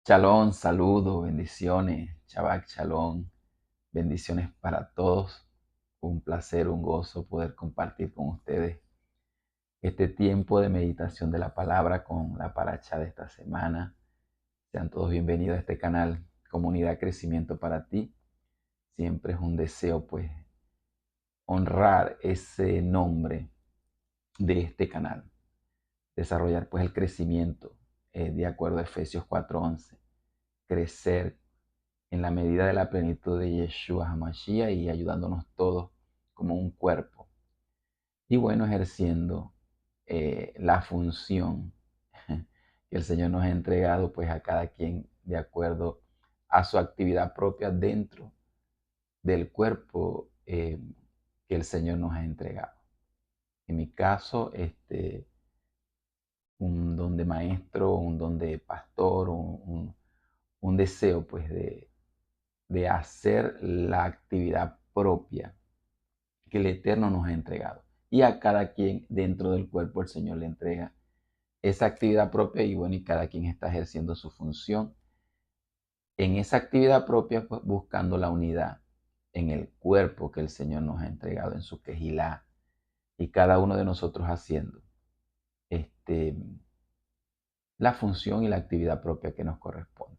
Shalom, saludos, bendiciones, Shabbat Shalom, bendiciones para todos. Un placer, un gozo poder compartir con ustedes este tiempo de meditación de la palabra con la paracha de esta semana. Sean todos bienvenidos a este canal, Comunidad Crecimiento para ti. Siempre es un deseo, pues, honrar ese nombre de este canal, desarrollar, pues, el crecimiento de acuerdo a Efesios 4:11, crecer en la medida de la plenitud de Yeshua HaMashiach y ayudándonos todos como un cuerpo. Y bueno, ejerciendo la función que el Señor nos ha entregado, pues a cada quien de acuerdo a su actividad propia dentro del cuerpo que el Señor nos ha entregado. En mi caso, un don de maestro, un don de pastor, un deseo pues de hacer la actividad propia que el Eterno nos ha entregado. Y a cada quien dentro del cuerpo el Señor le entrega esa actividad propia y bueno, y cada quien está ejerciendo su función en esa actividad propia, pues buscando la unidad en el cuerpo que el Señor nos ha entregado en su quejilá y cada uno de nosotros haciendo este, la función y la actividad propia que nos corresponde.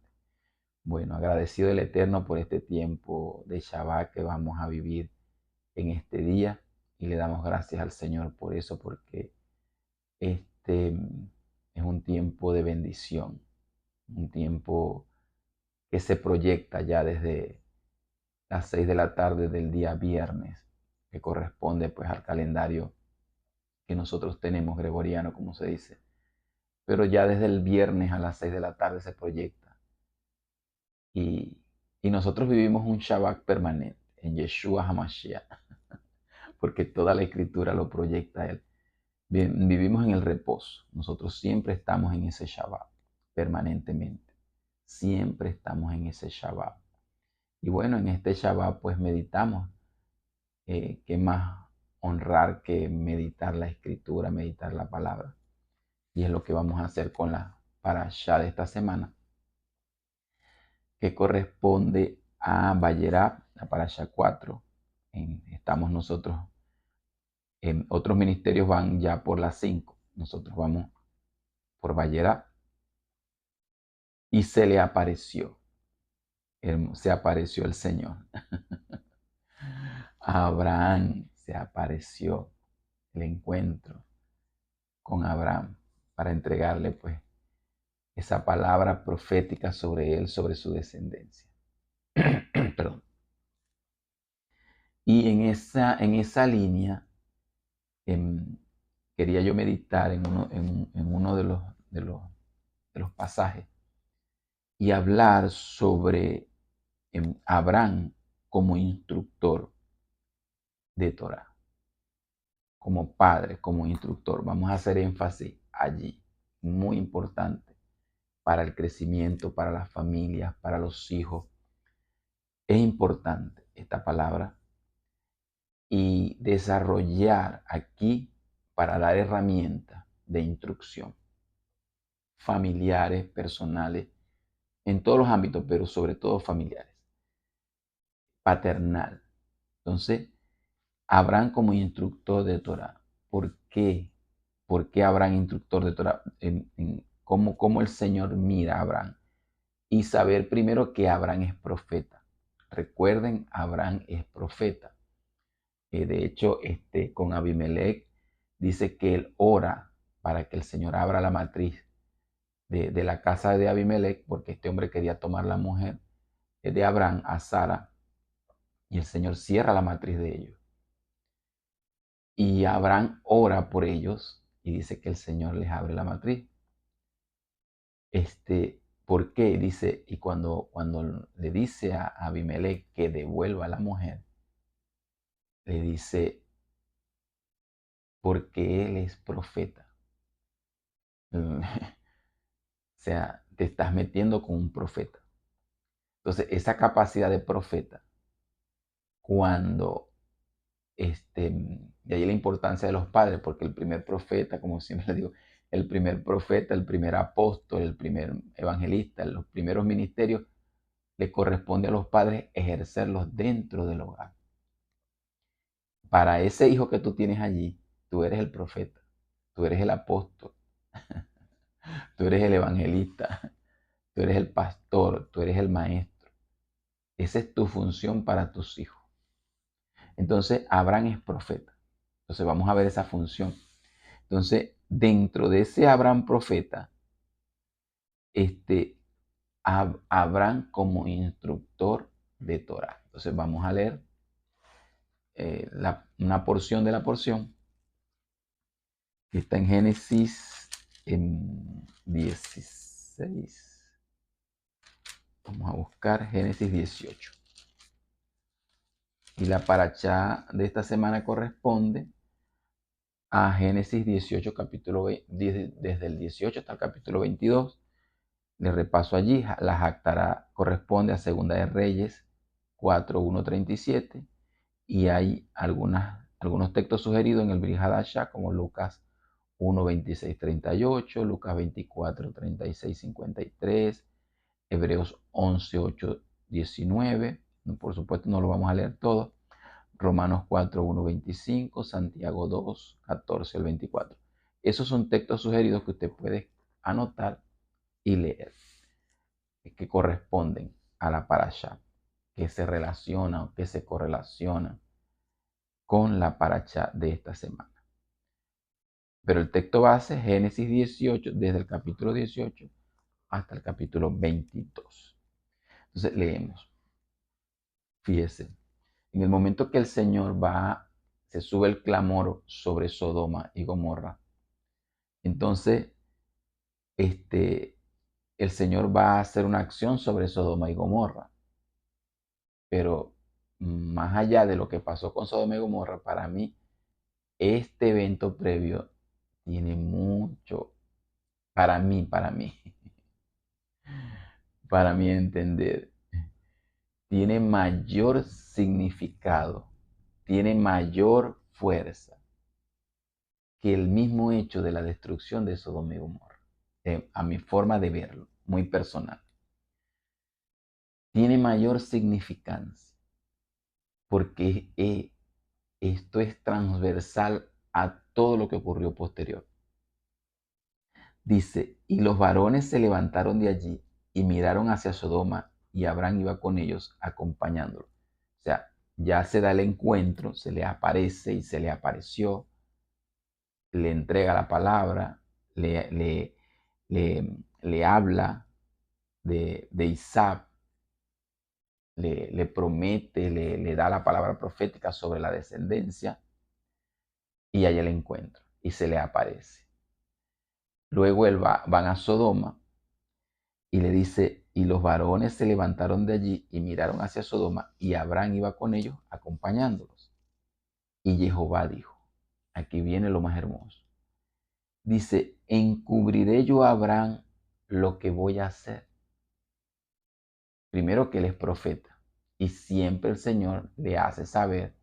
Bueno, agradecido del Eterno por este tiempo de Shabbat que vamos a vivir en este día y le damos gracias al Señor por eso, porque este es un tiempo de bendición, un tiempo que se proyecta ya desde las 6 de la tarde del día viernes, que corresponde pues al calendario que nosotros tenemos gregoriano, como se dice. Pero ya desde el viernes a las 6 de la tarde se proyecta. Y, y nosotros vivimos un Shabbat permanente en Yeshua HaMashiach, porque toda la escritura lo proyecta a Él. Vivimos en el reposo. Nosotros siempre estamos en ese Shabbat, permanentemente. Siempre estamos en ese Shabbat. Y bueno, en este Shabbat pues meditamos. ¿Qué más honrar que meditar la escritura, meditar la palabra? Y es lo que vamos a hacer con la parashá de esta semana, que corresponde a Vayera, la parashá 4. Estamos nosotros, en otros ministerios van ya por las 5. Nosotros vamos por Vayera. Y se le apareció, se apareció el Señor. A Abraham se apareció el encuentro con Abraham para entregarle pues esa palabra profética sobre él, sobre su descendencia. Perdón. Y en esa línea quería yo meditar en uno de los pasajes y hablar sobre Abraham como instructor de Torah, como padre, como instructor. Vamos a hacer énfasis allí, muy importante para el crecimiento, para las familias, para los hijos. Es importante esta palabra y desarrollar aquí para dar herramientas de instrucción familiares, personales, en todos los ámbitos, pero sobre todo familiares, paternal. Entonces, Abraham como instructor de Torah. ¿Por qué? ¿Por qué Abraham instructor de Torah? ¿Cómo el Señor mira a Abraham? Y saber primero que Abraham es profeta. Recuerden, Abraham es profeta. De hecho, con Abimelech dice que él ora para que el Señor abra la matriz de la casa de Abimelech, porque este hombre quería tomar la mujer de Abraham, a Sara, y el Señor cierra la matriz de ellos. Y Abraham ora por ellos y dice que el Señor les abre la matriz. ¿Por qué? Dice, y cuando le dice a Abimelech que devuelva a la mujer, le dice, porque él es profeta. O sea, te estás metiendo con un profeta. Entonces, esa capacidad de profeta, cuando, de ahí la importancia de los padres, porque el primer profeta, como siempre le digo, el primer profeta, el primer apóstol, el primer evangelista, los primeros ministerios, le corresponde a los padres ejercerlos dentro del hogar. Para ese hijo que tú tienes allí, tú eres el profeta, tú eres el apóstol, tú eres el evangelista, tú eres el pastor, tú eres el maestro. Esa es tu función para tus hijos. Entonces, Abraham es profeta. Entonces, vamos a ver esa función. Entonces, dentro de ese Abraham profeta, Abraham como instructor de Torah. Entonces, vamos a leer una porción de la porción que está en Génesis 16. Vamos a buscar Génesis 18. Y la parachá de esta semana corresponde a Génesis 18, capítulo 20, desde el 18 hasta el capítulo 22. Le repaso allí, la Jactará corresponde a Segunda de Reyes 4, 1, 37. Y hay algunos textos sugeridos en el Brit Hadashah, como Lucas 1, 26, 38, Lucas 24, 36, 53, Hebreos 11, 8, 19. Por supuesto, no lo vamos a leer todo. Romanos 4, 1, 25, Santiago 2, 14 al 24. Esos son textos sugeridos que usted puede anotar y leer, que corresponden a la parashá, que se relacionan o que se correlacionan con la parashá de esta semana. Pero el texto base es Génesis 18, desde el capítulo 18 hasta el capítulo 22. Entonces leemos. Fíjese, en el momento que el Señor se sube el clamor sobre Sodoma y Gomorra, entonces el Señor va a hacer una acción sobre Sodoma y Gomorra. Pero más allá de lo que pasó con Sodoma y Gomorra, para mí, este evento previo tiene mucho, para mí entender, tiene mayor significado, tiene mayor fuerza que el mismo hecho de la destrucción de Sodoma y Gomorra, a mi forma de verlo, muy personal. Tiene mayor significancia porque esto es transversal a todo lo que ocurrió posterior. Dice, y los varones se levantaron de allí y miraron hacia Sodoma, y Abraham iba con ellos acompañándolo. O sea, ya se da el encuentro, se le aparece y se le apareció, le entrega la palabra, le habla de Isaac, le promete, le da la palabra profética sobre la descendencia, y hay el encuentro y se le aparece. Luego van a Sodoma y le dice, y los varones se levantaron de allí y miraron hacia Sodoma, y Abraham iba con ellos acompañándolos. Y Jehová dijo, aquí viene lo más hermoso. Dice, encubriré yo a Abraham lo que voy a hacer. Primero que él es profeta y siempre el Señor le hace saber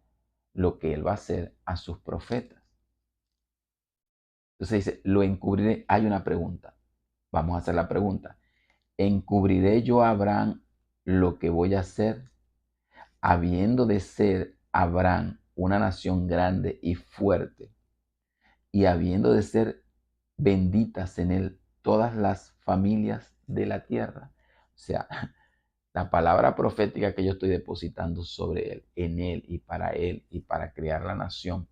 lo que él va a hacer a sus profetas. Entonces dice, lo encubriré. Hay una pregunta. Vamos a hacer la pregunta. ¿Encubriré yo a Abraham lo que voy a hacer? Habiendo de ser Abraham una nación grande y fuerte, y habiendo de ser benditas en él todas las familias de la tierra. O sea, la palabra profética que yo estoy depositando sobre él, en él y para crear la nación.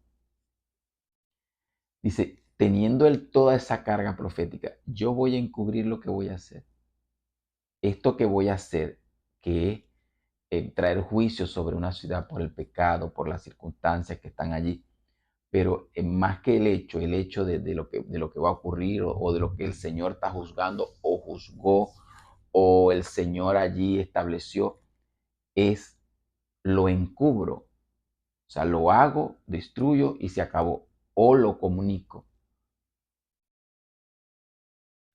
Dice, teniendo él toda esa carga profética, yo voy a encubrir lo que voy a hacer. Esto que voy a hacer, que es traer juicio sobre una ciudad por el pecado, por las circunstancias que están allí, pero más que el hecho de lo que va a ocurrir o de lo que el Señor está juzgando o juzgó o el Señor allí estableció, es lo encubro, o sea, lo hago, destruyo y se acabó, o lo comunico.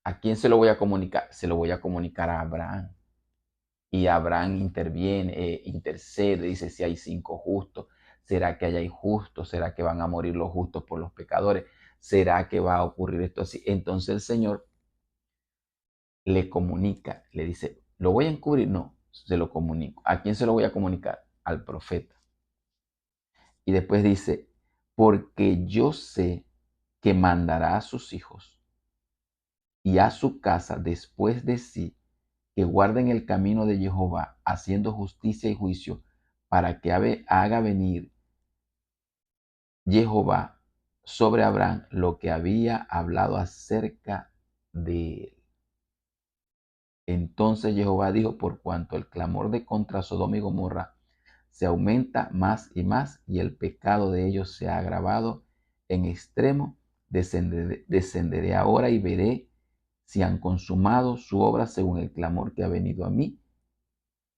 ¿A quién se lo voy a comunicar? Se lo voy a comunicar a Abraham. Y Abraham interviene, intercede, dice, si hay 5 justos, ¿será que hay justos? ¿Será que van a morir los justos por los pecadores? ¿Será que va a ocurrir esto así? Entonces el Señor le comunica, le dice, ¿lo voy a encubrir? No, se lo comunico. ¿A quién se lo voy a comunicar? Al profeta. Y después dice, porque yo sé que mandará a sus hijos y a su casa después de sí, que guarden el camino de Jehová, haciendo justicia y juicio, para que haga venir Jehová sobre Abraham lo que había hablado acerca de él. Entonces Jehová dijo, por cuanto el clamor de contra Sodoma y Gomorra se aumenta más y más, y el pecado de ellos se ha agravado en extremo, descenderé ahora y veré si han consumado su obra según el clamor que ha venido a mí,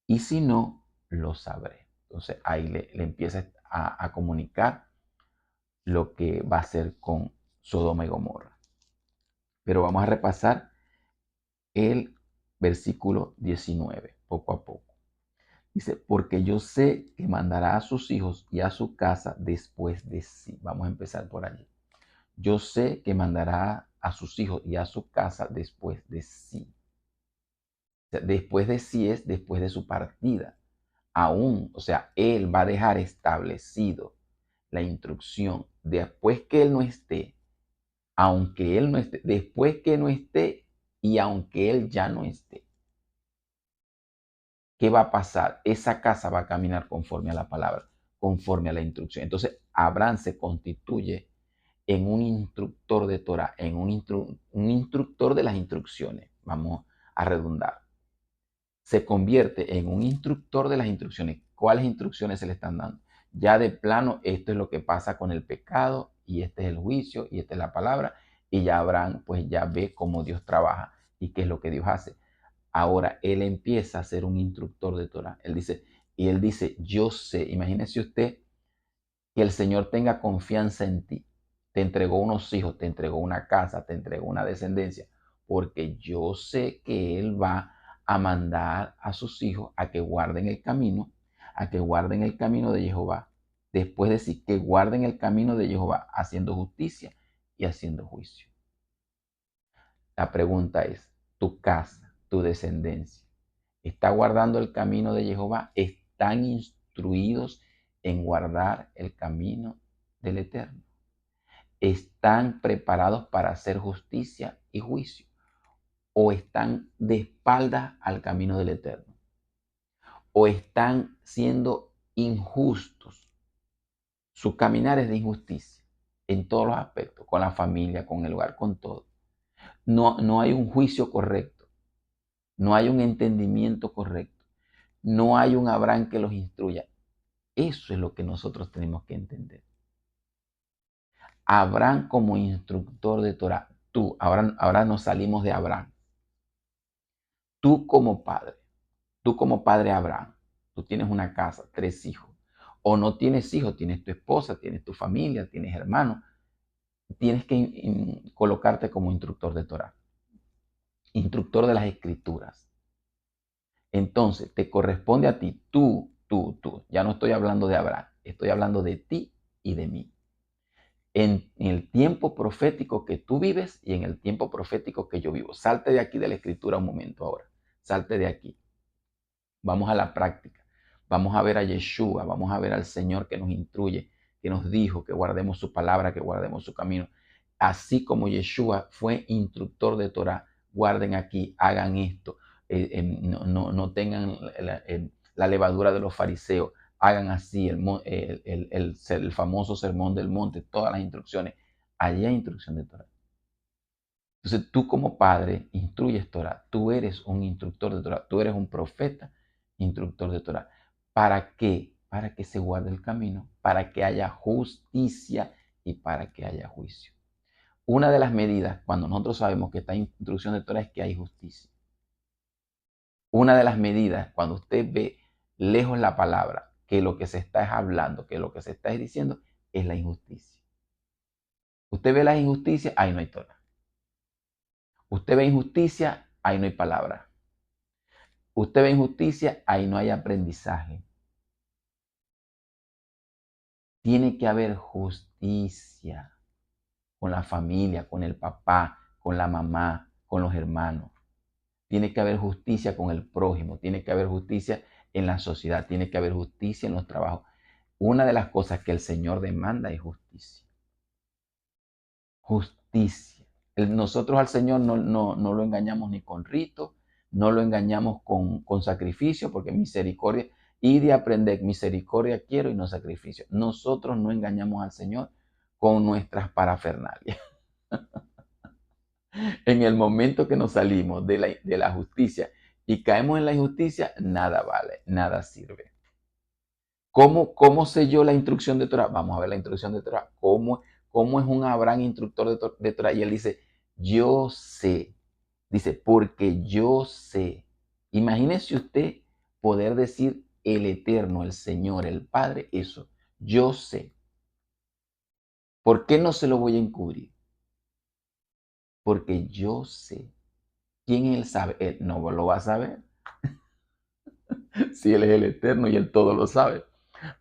y si no, lo sabré. Entonces ahí le empieza a comunicar lo que va a hacer con Sodoma y Gomorra. Pero vamos a repasar el versículo 19, poco a poco. Dice, porque yo sé que mandará a sus hijos y a su casa después de sí. Vamos a empezar por allí. Yo sé que mandará a sus hijos y a su casa después de sí. O sea, después de sí es después de su partida. Aún, o sea, Él va a dejar establecido la instrucción. Después que Él no esté, aunque Él no esté, después que no esté y aunque Él ya no esté. ¿Qué va a pasar? Esa casa va a caminar conforme a la palabra, conforme a la instrucción. Entonces, Abraham se constituye en un instructor de Torah, en un instructor de las instrucciones. Vamos a redundar. Se convierte en un instructor de las instrucciones. ¿Cuáles instrucciones se le están dando? Ya de plano, esto es lo que pasa con el pecado, y este es el juicio, y esta es la palabra, y ya Abraham pues ya ve cómo Dios trabaja y qué es lo que Dios hace. Ahora él empieza a ser un instructor de Torah. Él dice, yo sé, imagínese usted que el Señor tenga confianza en ti. Te entregó unos hijos, te entregó una casa, te entregó una descendencia, porque yo sé que Él va a mandar a sus hijos a que guarden el camino, a que guarden el camino de Jehová. Después de decir que guarden el camino de Jehová, haciendo justicia y haciendo juicio. La pregunta es, tu casa, tu descendencia, ¿está guardando el camino de Jehová? ¿Están instruidos en guardar el camino del Eterno? ¿Están preparados para hacer justicia y juicio? ¿O están de espaldas al camino del Eterno? ¿O están siendo injustos? Su caminar es de injusticia en todos los aspectos, con la familia, con el hogar, con todo. No hay un juicio correcto, no hay un entendimiento correcto, no hay un Abraham que los instruya. Eso es lo que nosotros tenemos que entender. Abraham como instructor de Torah. Ahora nos salimos de Abraham. Tú como padre Abraham, tú tienes una casa, 3 hijos. O no tienes hijos, tienes tu esposa, tienes tu familia, tienes hermanos. Tienes que colocarte como instructor de Torah, instructor de las escrituras. Entonces, te corresponde a ti, tú. Ya no estoy hablando de Abraham, estoy hablando de ti y de mí. En el tiempo profético que tú vives y en el tiempo profético que yo vivo. Salte de aquí de la escritura un momento ahora. Salte de aquí. Vamos a la práctica. Vamos a ver a Yeshua, vamos a ver al Señor que nos instruye, que nos dijo que guardemos su palabra, que guardemos su camino. Así como Yeshua fue instructor de Torah, guarden aquí, hagan esto, no tengan la levadura de los fariseos, hagan así el famoso sermón del monte, todas las instrucciones. Allí hay instrucción de Torah. Entonces tú como padre instruyes Torah, tú eres un instructor de Torah, tú eres un profeta instructor de Torah. ¿Para qué? Para que se guarde el camino, para que haya justicia y para que haya juicio. Una de las medidas cuando nosotros sabemos que está instrucción de Torah es que hay justicia. Una de las medidas cuando usted ve lejos la palabra, que lo que se está hablando, que lo que se está diciendo es la injusticia. Usted ve las injusticias, ahí no hay Torah. Usted ve injusticia, ahí no hay palabra. Usted ve injusticia, ahí no hay aprendizaje. Tiene que haber justicia. con la familia, con el papá, con la mamá, con los hermanos. Tiene que haber justicia con el prójimo, tiene que haber justicia en la sociedad, tiene que haber justicia en los trabajos. Una de las cosas que el Señor demanda es justicia. Justicia. Nosotros al Señor no lo engañamos ni con rito, no lo engañamos con sacrificio, porque misericordia, y de aprender, misericordia quiero y no sacrificio. Nosotros no engañamos al Señor con nuestras parafernalias. En el momento que nos salimos de la justicia y caemos en la injusticia, nada vale, nada sirve. ¿Cómo selló la instrucción de Torah? Vamos a ver la instrucción de Torah. ¿Cómo es un Abraham instructor de Torah? Y él dice, yo sé. Dice, porque yo sé. Imagínese usted poder decir el Eterno, el Señor, el Padre, eso. Yo sé. ¿Por qué no se lo voy a encubrir? Porque yo sé. ¿Quién él sabe? Él no lo va a saber. Si él es el Eterno y él todo lo sabe.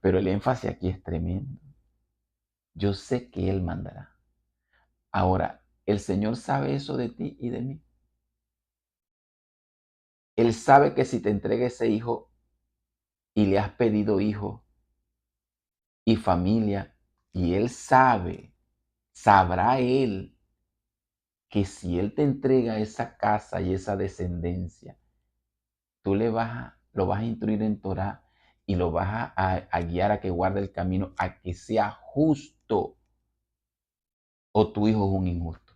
Pero el énfasis aquí es tremendo. Yo sé que él mandará. Ahora, el Señor sabe eso de ti y de mí. Él sabe que si te entrega ese hijo y le has pedido hijo y familia, y él sabrá él que si él te entrega esa casa y esa descendencia, tú lo vas a instruir en Torah y lo vas a guiar a que guarde el camino, a que sea justo, o tu hijo es un injusto.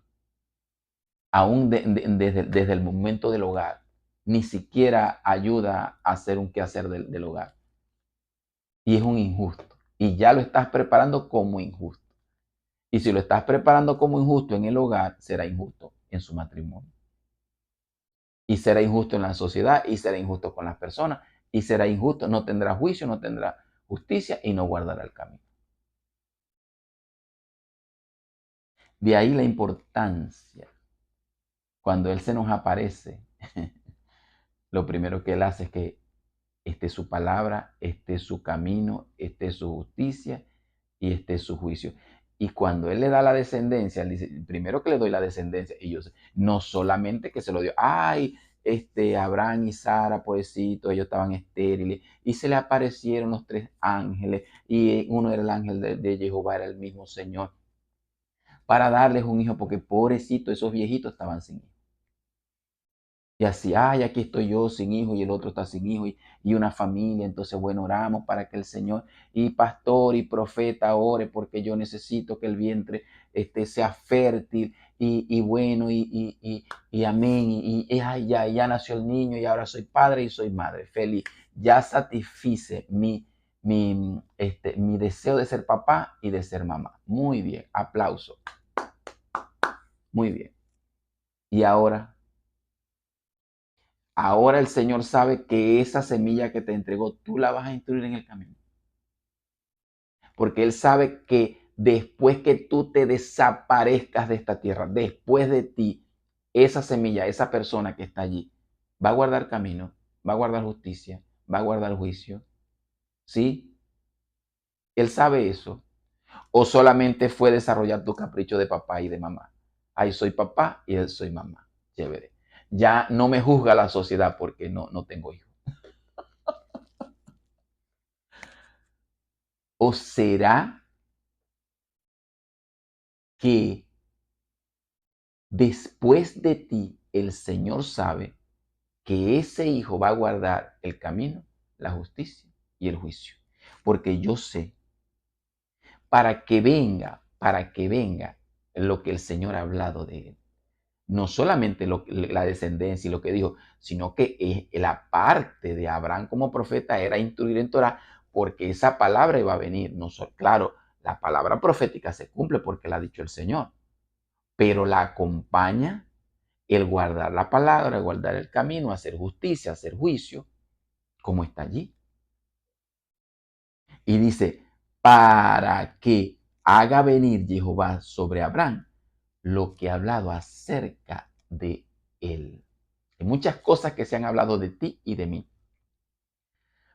Aún desde el momento del hogar, ni siquiera ayuda a hacer un quehacer del hogar. Y es un injusto. Y ya lo estás preparando como injusto. Y si lo estás preparando como injusto en el hogar, será injusto en su matrimonio. Y será injusto en la sociedad, y será injusto con las personas, y será injusto, no tendrá juicio, no tendrá justicia y no guardará el camino. De ahí la importancia. Cuando Él se nos aparece, lo primero que Él hace es que esté su palabra, esté su camino, esté su justicia y esté su juicio. Y cuando Él le da la descendencia, Él dice, primero que le doy la descendencia, y yo sé, no solamente que se lo dio, ay, Abraham y Sara, pobrecito, ellos estaban estériles, y se le aparecieron los tres ángeles, y uno era el ángel de Jehová, era el mismo Señor, para darles un hijo, porque pobrecito, esos viejitos estaban sin hijo. Y así, ay, aquí estoy yo sin hijo y el otro está sin hijo y una familia. Entonces, bueno, oramos para que el Señor y pastor y profeta ore porque yo necesito que el vientre sea fértil y bueno y amén. Ay, ya nació el niño y ahora soy padre y soy madre. Feliz. Ya satisfice mi deseo de ser papá y de ser mamá. Muy bien, aplauso. Muy bien. Y ahora el Señor sabe que esa semilla que te entregó, tú la vas a instruir en el camino. Porque Él sabe que después que tú te desaparezcas de esta tierra, después de ti, esa semilla, esa persona que está allí, va a guardar camino, va a guardar justicia, va a guardar juicio. ¿Sí? Él sabe eso. O solamente fue desarrollar tu capricho de papá y de mamá. Ahí soy papá y él soy mamá. Chévere. Ya no me juzga la sociedad porque no tengo hijos. ¿O será que después de ti el Señor sabe que ese hijo va a guardar el camino, la justicia y el juicio? Porque yo sé, para que venga lo que el Señor ha hablado de él. No solamente la descendencia y lo que dijo, sino que la parte de Abraham como profeta era instruir en Torah, porque esa palabra iba a venir. No, claro, la palabra profética se cumple porque la ha dicho el Señor, pero la acompaña el guardar la palabra, el guardar el camino, hacer justicia, hacer juicio, como está allí. Y dice, para que haga venir Jehová sobre Abraham lo que ha hablado acerca de él. Hay muchas cosas que se han hablado de ti y de mí,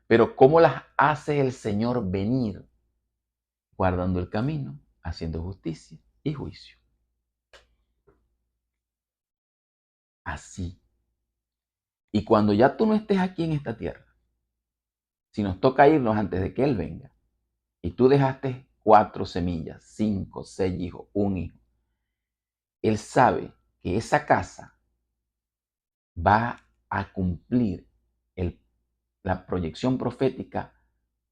pero ¿cómo las hace el Señor venir? Guardando el camino, haciendo justicia y juicio. Así. Y cuando ya tú no estés aquí en esta tierra, si nos toca irnos antes de que Él venga, y tú dejaste 4 semillas, 5, 6 hijos, un hijo, Él sabe que esa casa va a cumplir el- la proyección profética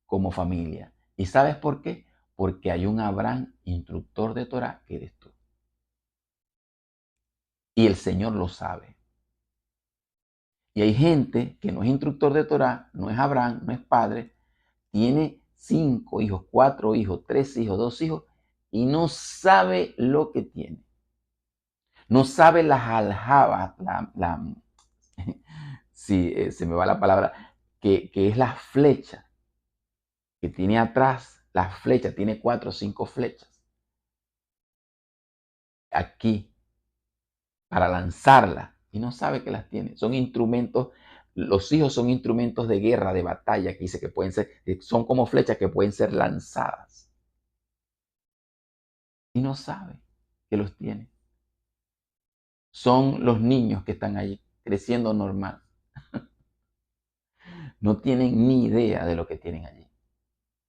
como familia. ¿Y sabes por qué? Porque hay un Abraham, instructor de Torah, que eres tú. Y el Señor lo sabe. Y hay gente que no es instructor de Torah, no es Abraham, no es padre, tiene 5 hijos, 4 hijos, 3 hijos, 2 hijos, y no sabe lo que tiene. No sabe las aljabas, si se me va la palabra, que es la flecha que tiene atrás, la flecha, tiene 4 o 5 flechas aquí para lanzarla y no sabe que las tiene. Son instrumentos, los hijos son instrumentos de guerra, de batalla, que dice que pueden ser, son como flechas que pueden ser lanzadas. Y no sabe que los tiene. Son los niños que están allí, creciendo normal. No tienen ni idea de lo que tienen allí.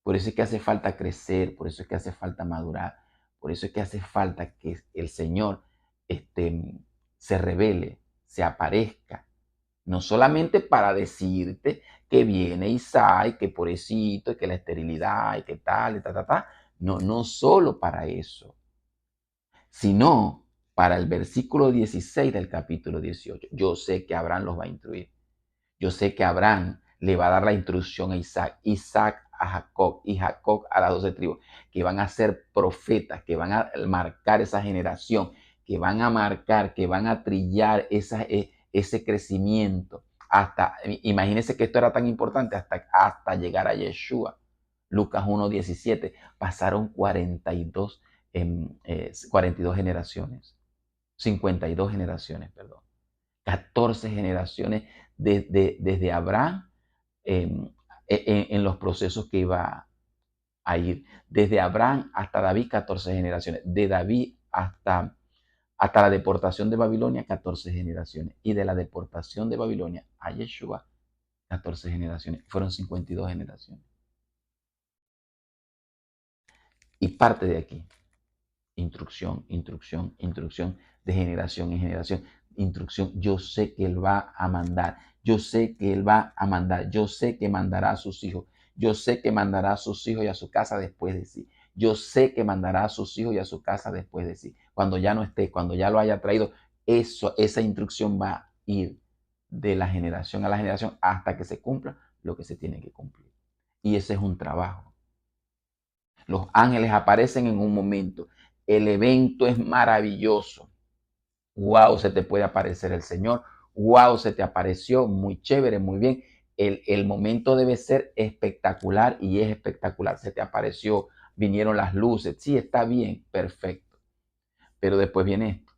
Por eso es que hace falta crecer, por eso es que hace falta madurar, por eso es que hace falta que el Señor se revele, se aparezca. No solamente para decirte que viene Isaac, que pobrecito, y que la esterilidad, y que tal, y ta. No, no solo para eso, sino para el versículo 16 del capítulo 18. Yo sé que Abraham los va a instruir. Yo sé que Abraham le va a dar la instrucción a Isaac, Isaac a Jacob y Jacob a las 12 tribus, que van a ser profetas, que van a marcar esa generación, que van a marcar, que van a trillar ese crecimiento. Hasta, imagínense que esto era tan importante hasta llegar a Yeshua. Lucas 1:17, pasaron 42 generaciones, 52 generaciones, perdón. 14 generaciones desde Abraham en los procesos que iba a ir. Desde Abraham hasta David, 14 generaciones. De David hasta la deportación de Babilonia, 14 generaciones. Y de la deportación de Babilonia a Yeshua, 14 generaciones. Fueron 52 generaciones. Y parte de aquí. Instrucción, instrucción, instrucción, de generación en generación, instrucción. Yo sé que Él va a mandar, yo sé que Él va a mandar, yo sé que mandará a sus hijos, yo sé que mandará a sus hijos y a su casa después de sí. Yo sé que mandará a sus hijos y a su casa después de sí. Cuando ya no esté, cuando ya lo haya traído, esa instrucción va a ir de la generación a la generación hasta que se cumpla lo que se tiene que cumplir. Y ese es un trabajo. Los ángeles aparecen en un momento. El evento es maravilloso. Wow, se te puede aparecer el Señor. Wow, se te apareció. Muy chévere, muy bien. El momento debe ser espectacular y es espectacular. Se te apareció, vinieron las luces. Sí, está bien, perfecto. Pero después viene esto.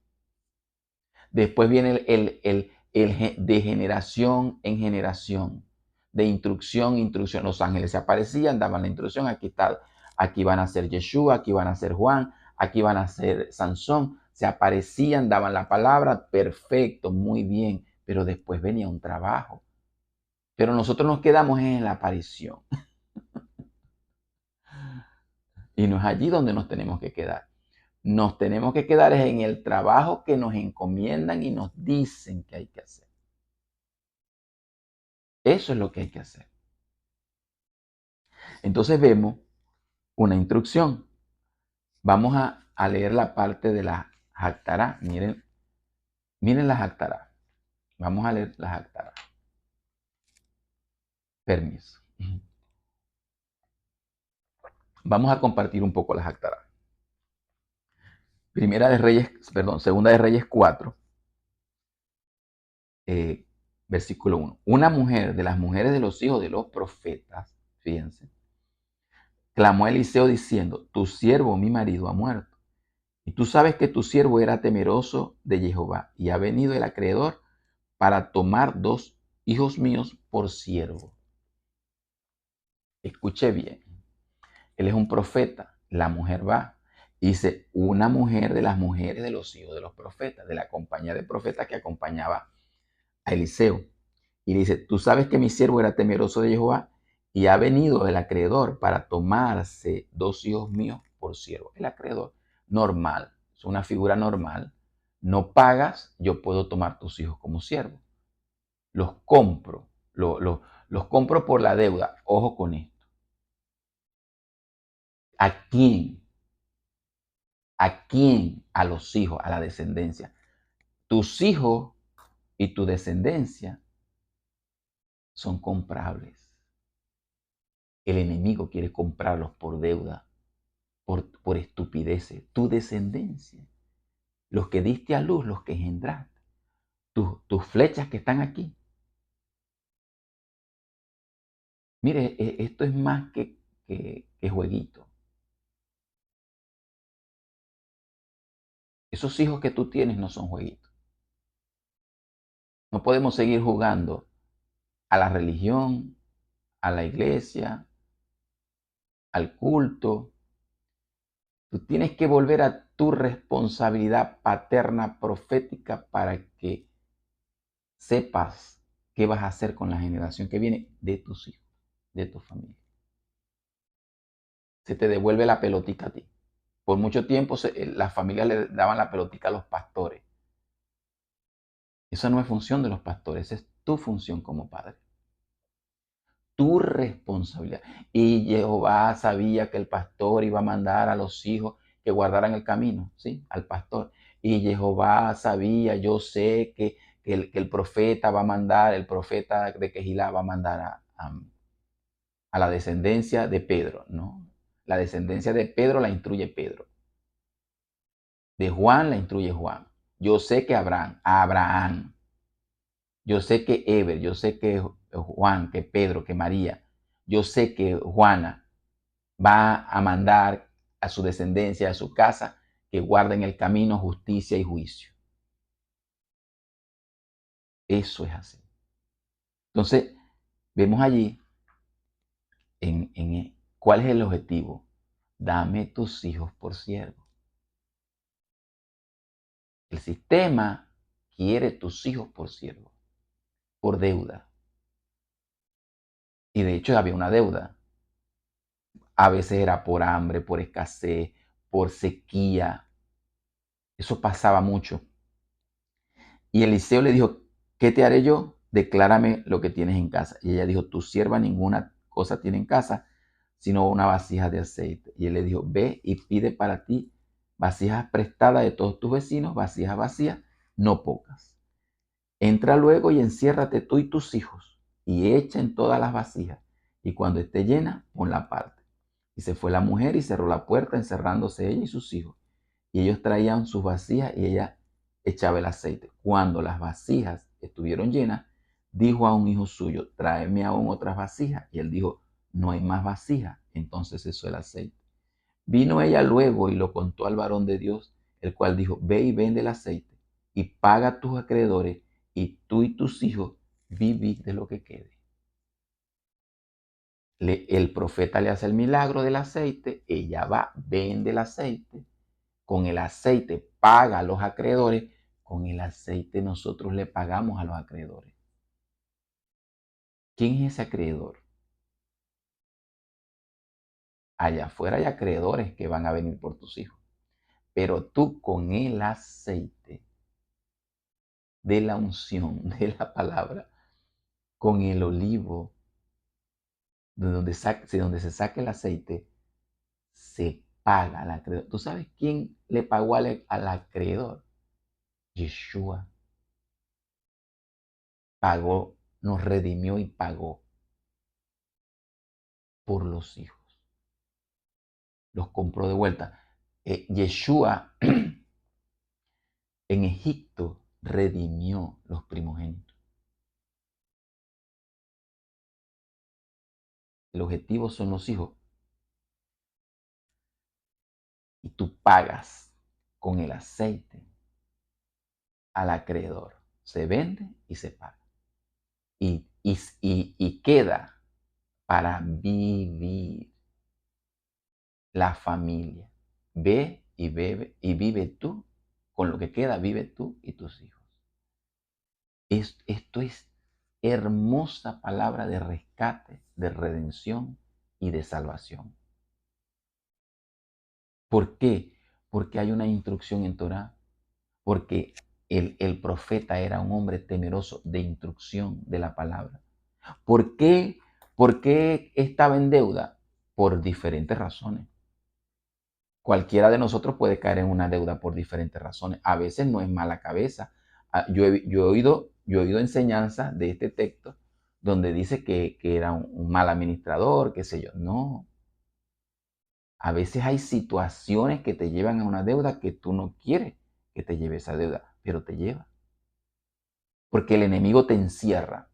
Después viene de generación en generación, de instrucción en instrucción. Los ángeles se aparecían, daban la instrucción, aquí está, aquí van a ser Yeshua, aquí van a ser Juan, aquí van a ser Sansón. Se aparecían, daban la palabra, perfecto, muy bien, pero después venía un trabajo. Pero nosotros nos quedamos en la aparición y no es allí donde nos tenemos que quedar. Nos tenemos que quedar en el trabajo que nos encomiendan y nos dicen que hay que hacer. Eso es lo que hay que hacer. Entonces vemos una instrucción. Vamos a leer la parte de la Haftará. Miren la Haftará. Vamos a leer la Haftará. Permiso. Vamos a compartir un poco la Haftará. Segunda de Reyes 4, versículo 1. Una mujer de las mujeres de los hijos de los profetas, fíjense, clamó a Eliseo diciendo, tu siervo, mi marido, ha muerto. Y tú sabes que tu siervo era temeroso de Jehová y ha venido el acreedor para tomar 2 hijos míos por siervo. Escuche bien, él es un profeta, la mujer va Dice, una mujer de las mujeres de los hijos de los profetas, de la compañía de profetas que acompañaba a Eliseo. Y dice, tú sabes que mi siervo era temeroso de Jehová y ha venido el acreedor para tomarse 2 hijos míos por siervo. El acreedor, normal, es una figura normal. No pagas, yo puedo tomar tus hijos como siervo. Los compro, los compro por la deuda. Ojo con esto. ¿A quién? ¿A quién? A los hijos, a la descendencia. Tus hijos y tu descendencia son comprables. El enemigo quiere comprarlos por deuda, por estupideces. Tu descendencia, los que diste a luz, los que engendraste, tus flechas que están aquí. Mire, esto es más que jueguito. Esos hijos que tú tienes no son jueguitos. No podemos seguir jugando a la religión, a la iglesia, al culto. Tú tienes que volver a tu responsabilidad paterna profética para que sepas qué vas a hacer con la generación que viene de tus hijos, de tu familia. Se te devuelve la pelotica a ti. Por mucho tiempo las familias le daban la pelotica a los pastores. Esa no es función de los pastores, esa es tu función como padre. Tu responsabilidad. Y Jehová sabía que el pastor iba a mandar a los hijos que guardaran el camino, ¿sí? Al pastor. Y Jehová sabía, yo sé que el profeta va a mandar, el profeta de Quejilá va a mandar a la descendencia de Pedro, ¿no? La descendencia de Pedro la instruye Pedro. De Juan la instruye Juan. Yo sé que Abraham. Yo sé que Eber, yo sé que Juan, que Pedro, que María. Yo sé que Juana va a mandar a su descendencia, a su casa, que guarden el camino, justicia y juicio. Eso es así. Entonces, vemos allí cuál es el objetivo. Dame tus hijos por siervo. El sistema quiere tus hijos por siervo, por deuda. Y de hecho había una deuda. A veces era por hambre, por escasez, por sequía. Eso pasaba mucho. Y Eliseo le dijo, ¿qué te haré yo? Declárame lo que tienes en casa. Y ella dijo, tu sierva ninguna cosa tiene en casa, sino una vasija de aceite. Y él le dijo, ve y pide para ti vasijas prestadas de todos tus vecinos, vasijas vacías, no pocas. Entra luego y enciérrate tú y tus hijos, y echa en todas las vasijas, y cuando esté llena, ponla aparte. Y se fue la mujer y cerró la puerta, encerrándose ella y sus hijos. Y ellos traían sus vasijas y ella echaba el aceite. Cuando las vasijas estuvieron llenas, dijo a un hijo suyo, tráeme aún otras vasijas. Y él dijo, no hay más vasijas. Entonces cesó el aceite. Vino ella luego y lo contó al varón de Dios, el cual dijo, ve y vende el aceite y paga a tus acreedores y tú y tus hijos vivid de lo que quede. El profeta le hace el milagro del aceite, ella va, vende el aceite, con el aceite paga a los acreedores, con el aceite nosotros le pagamos a los acreedores. ¿Quién es ese acreedor? Allá afuera hay acreedores que van a venir por tus hijos, pero tú con el aceite de la unción, de la palabra, con el olivo, donde se saque el aceite, se paga al acreedor. ¿Tú sabes quién le pagó al acreedor? Yeshua. Pagó, nos redimió y pagó por los hijos. Los compró de vuelta. Yeshua en Egipto redimió los primogénitos. El objetivo son los hijos. Y tú pagas con el aceite al acreedor. Se vende y se paga. Y queda para vivir la familia. Ve y bebe y vive tú, con lo que queda vive tú y tus hijos. Esto es hermosa palabra de rescate, de redención y de salvación. ¿Por qué? Porque hay una instrucción en Torah, porque el profeta era un hombre temeroso de instrucción de la palabra. ¿Por qué? ¿Por qué estaba en deuda? Por diferentes razones. Cualquiera de nosotros puede caer en una deuda por diferentes razones. A veces no es mala cabeza. Yo he oído enseñanzas de este texto donde dice que era un mal administrador, qué sé yo. No. A veces hay situaciones que te llevan a una deuda que tú no quieres que te lleve esa deuda, pero te lleva. Porque el enemigo te encierra,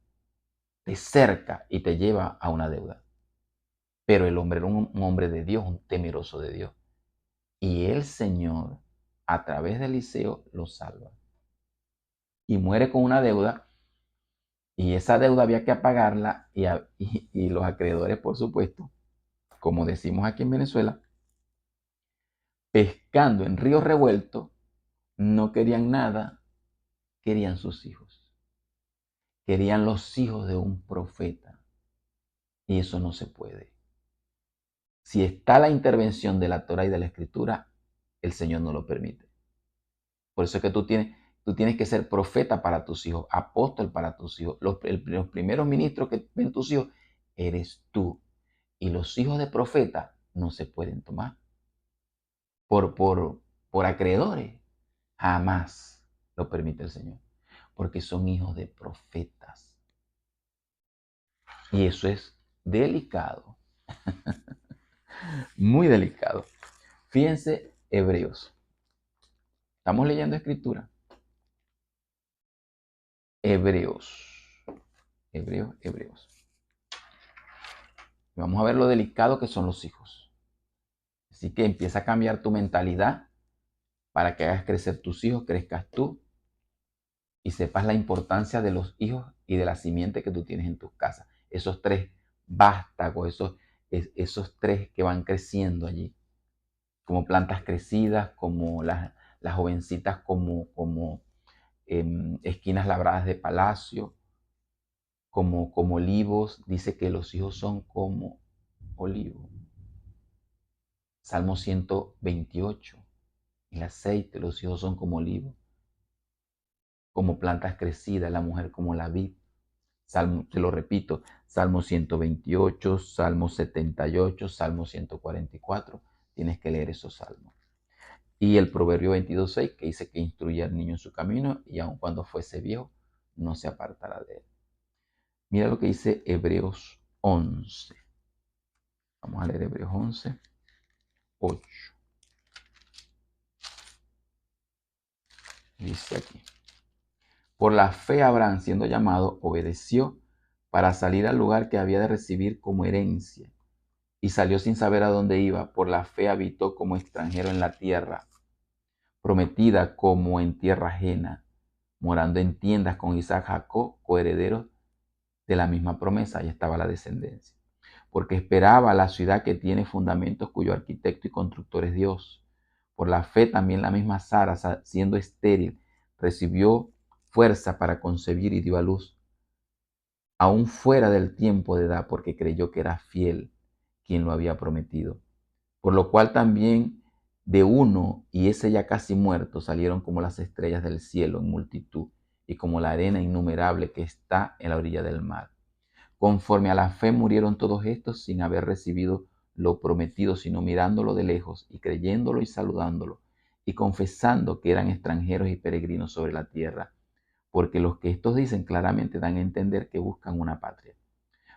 te cerca y te lleva a una deuda. Pero el hombre era un hombre de Dios, un temeroso de Dios. Y el Señor, a través de Eliseo, lo salva. Y muere con una deuda, y esa deuda había que pagarla, y los acreedores, por supuesto, como decimos aquí en Venezuela, pescando en río revuelto, no querían nada, querían sus hijos. Querían los hijos de un profeta. Y eso no se puede. Si está la intervención de la Torah y de la Escritura, el Señor no lo permite. Por eso es que tú tienes que ser profeta para tus hijos, apóstol para tus hijos. Los primeros ministros que ven tus hijos eres tú. Y los hijos de profeta no se pueden tomar por acreedores. Jamás lo permite el Señor. Porque son hijos de profetas. Y eso es delicado. Muy delicado. Fíjense, Hebreos. Estamos leyendo escritura. Hebreos. Hebreos. Vamos a ver lo delicado que son los hijos. Así que empieza a cambiar tu mentalidad para que hagas crecer tus hijos, crezcas tú y sepas la importancia de los hijos y de la simiente que tú tienes en tus casas. Esos tres vástagos, esos tres que van creciendo allí, como plantas crecidas, como las jovencitas, como esquinas labradas de palacio, como olivos. Dice que los hijos son como olivos. Salmo 128. El aceite, los hijos son como olivos, como plantas crecidas, la mujer como la vid. Salmo, te lo repito, Salmo 128, Salmo 78, Salmo 144. Tienes que leer esos salmos. Y el Proverbio 22:6, que dice que instruye al niño en su camino y aun cuando fuese viejo, no se apartará de él. Mira lo que dice Hebreos 11. Vamos a leer Hebreos 11, 8. Dice aquí: por la fe Abraham, siendo llamado, obedeció para salir al lugar que había de recibir como herencia, y salió sin saber a dónde iba. Por la fe habitó como extranjero en la tierra prometida, como en tierra ajena, morando en tiendas con Isaac, Jacob, coherederos de la misma promesa. Ahí estaba la descendencia. Porque esperaba la ciudad que tiene fundamentos, cuyo arquitecto y constructor es Dios. Por la fe también la misma Sara, siendo estéril, recibió fuerza para concebir y dio a luz, aún fuera del tiempo de edad, porque creyó que era fiel quien lo había prometido. Por lo cual también de uno, y ese ya casi muerto, salieron como las estrellas del cielo en multitud, y como la arena innumerable que está en la orilla del mar. Conforme a la fe murieron todos estos sin haber recibido lo prometido, sino mirándolo de lejos y creyéndolo y saludándolo, y confesando que eran extranjeros y peregrinos sobre la tierra, porque los que estos dicen claramente dan a entender que buscan una patria.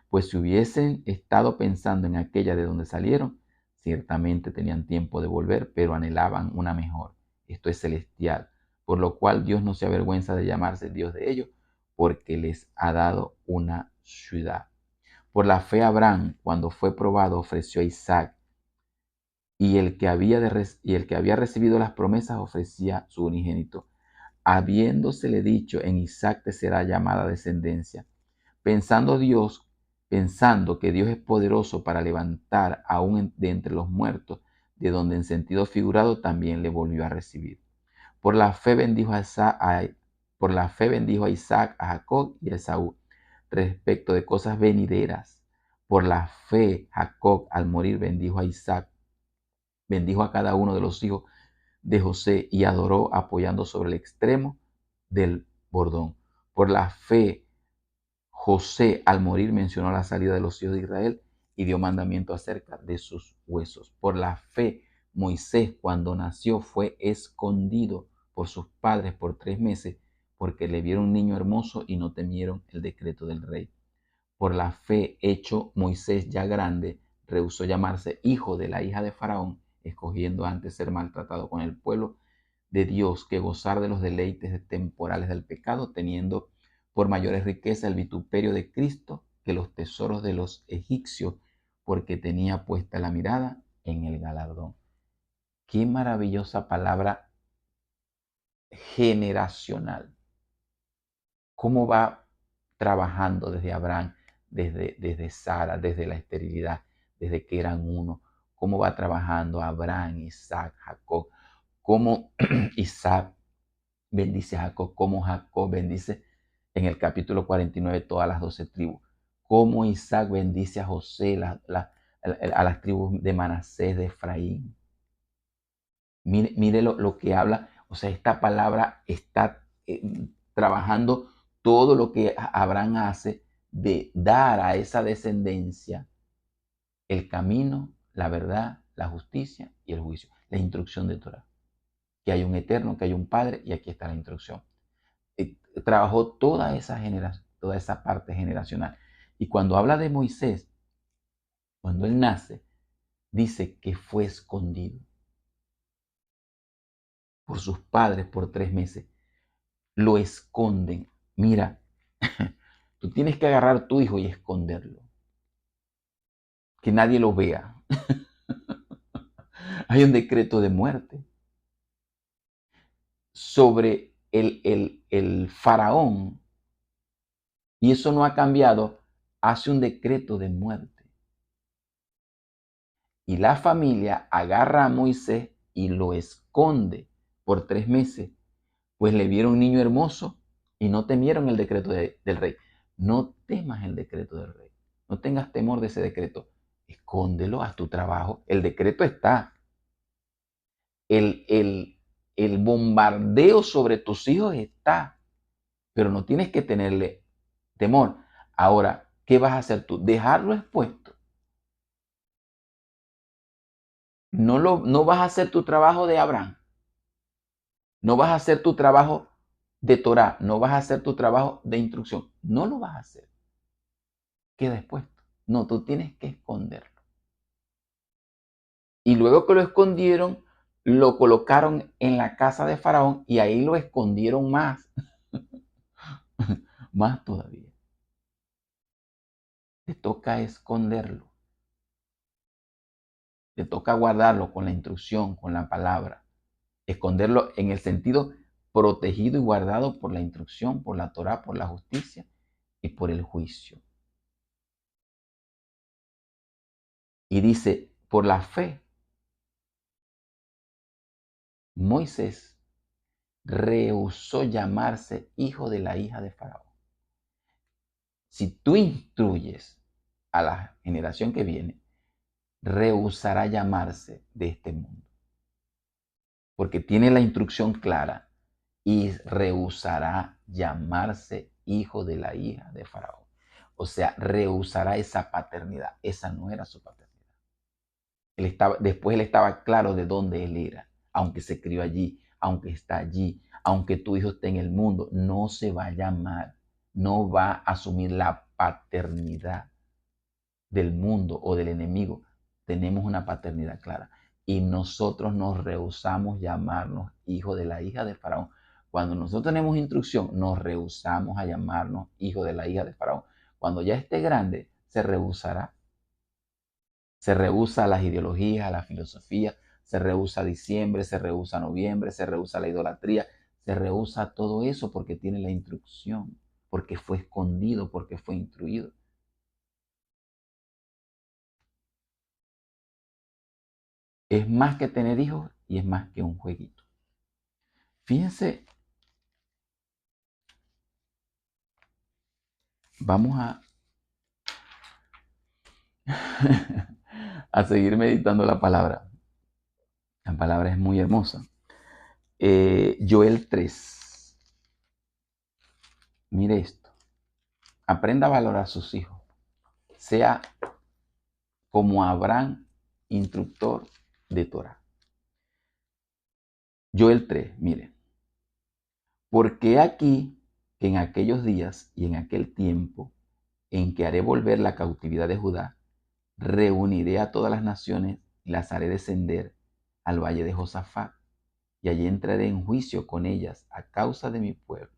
Pues si hubiesen estado pensando en aquella de donde salieron, ciertamente tenían tiempo de volver, pero anhelaban una mejor, esto es celestial, por lo cual Dios no se avergüenza de llamarse Dios de ellos, porque les ha dado una ciudad. Por la fe Abraham, cuando fue probado, ofreció a Isaac, y el que había recibido las promesas ofrecía su unigénito, habiéndosele dicho: en Isaac te será llamada descendencia, pensando que Dios es poderoso para levantar aún de entre los muertos, de donde en sentido figurado también le volvió a recibir. Por la fe bendijo por la fe bendijo a Isaac, a Jacob y a Esaú respecto de cosas venideras. Por la fe Jacob al morir bendijo a Isaac, bendijo a cada uno de los hijos de José y adoró apoyando sobre el extremo del bordón. Por la fe José al morir mencionó la salida de los hijos de Israel y dio mandamiento acerca de sus huesos. Por la fe Moisés cuando nació fue escondido por sus padres por 3 meses porque le vieron un niño hermoso y no temieron el decreto del rey. Por la fe hecho Moisés ya grande rehusó llamarse hijo de la hija de Faraón, escogiendo antes ser maltratado con el pueblo de Dios que gozar de los deleites temporales del pecado, teniendo por mayores riquezas el vituperio de Cristo que los tesoros de los egipcios, porque tenía puesta la mirada en el galardón. Qué maravillosa palabra generacional. Cómo va trabajando desde Abraham, desde Sara, desde la esterilidad, desde que eran uno. Cómo va trabajando Abraham, Isaac, Jacob. Cómo Isaac bendice a Jacob, como Jacob bendice en el capítulo 49 todas las 12 tribus, como Isaac bendice a José, a las tribus de Manasés, de Efraín. Mire lo que habla, o sea, esta palabra está trabajando todo lo que Abraham hace de dar a esa descendencia el camino, la verdad, la justicia y el juicio, la instrucción de Torah. Que hay un eterno, que hay un padre y aquí está la instrucción. Trabajó toda esa generación, toda esa parte generacional. Y cuando habla de Moisés, cuando él nace, dice que fue escondido por sus padres por 3 meses. Lo esconden. Mira, tú tienes que agarrar a tu hijo y esconderlo. Que nadie lo vea. Hay un decreto de muerte sobre el faraón y eso no ha cambiado. Hace un decreto de muerte. Y la familia agarra a Moisés y lo esconde por 3 meses, pues le vieron un niño hermoso y no temieron el decreto del rey. No temas el decreto del rey. No tengas temor de ese decreto. Escóndelo, haz tu trabajo. El decreto está. El, el, el bombardeo sobre tus hijos está, pero no tienes que tenerle temor. Ahora, ¿qué vas a hacer tú? Dejarlo expuesto. No vas a hacer tu trabajo de Abraham. No vas a hacer tu trabajo de Torah. No vas a hacer tu trabajo de instrucción. No lo vas a hacer. Queda expuesto. No, tú tienes que esconderlo. Y luego que lo escondieron, lo colocaron en la casa de Faraón y ahí lo escondieron más. Más todavía. Te toca esconderlo. Te toca guardarlo con la instrucción, con la palabra. Esconderlo en el sentido protegido y guardado por la instrucción, por la Torah, por la justicia y por el juicio. Y dice, por la fe, Moisés rehusó llamarse hijo de la hija de Faraón. Si tú instruyes a la generación que viene, rehusará llamarse de este mundo. Porque tiene la instrucción clara y rehusará llamarse hijo de la hija de Faraón. O sea, rehusará esa paternidad. Esa no era su paternidad. Después él estaba claro de dónde él era, aunque se crió allí, aunque está allí, aunque tu hijo esté en el mundo, no se va a llamar, no va a asumir la paternidad del mundo o del enemigo. Tenemos una paternidad clara y nosotros nos rehusamos llamarnos hijo de la hija de Faraón. Cuando nosotros tenemos instrucción, nos rehusamos a llamarnos hijo de la hija de Faraón. Cuando ya esté grande, se rehusará. Se rehúsa a las ideologías, a la filosofía, se rehúsa a diciembre, se rehúsa a noviembre, se rehúsa a la idolatría, se rehúsa a todo eso porque tiene la instrucción, porque fue escondido, porque fue instruido. Es más que tener hijos y es más que un jueguito. Fíjense, vamos a seguir meditando la palabra. La palabra es muy hermosa. Joel 3. Mire esto. Aprenda a valorar a sus hijos. Sea como Abraham, instructor de Torah. Joel 3, mire. Porque aquí que en aquellos días y en aquel tiempo en que haré volver la cautividad de Judá, reuniré a todas las naciones y las haré descender al valle de Josafat, y allí entraré en juicio con ellas a causa de mi pueblo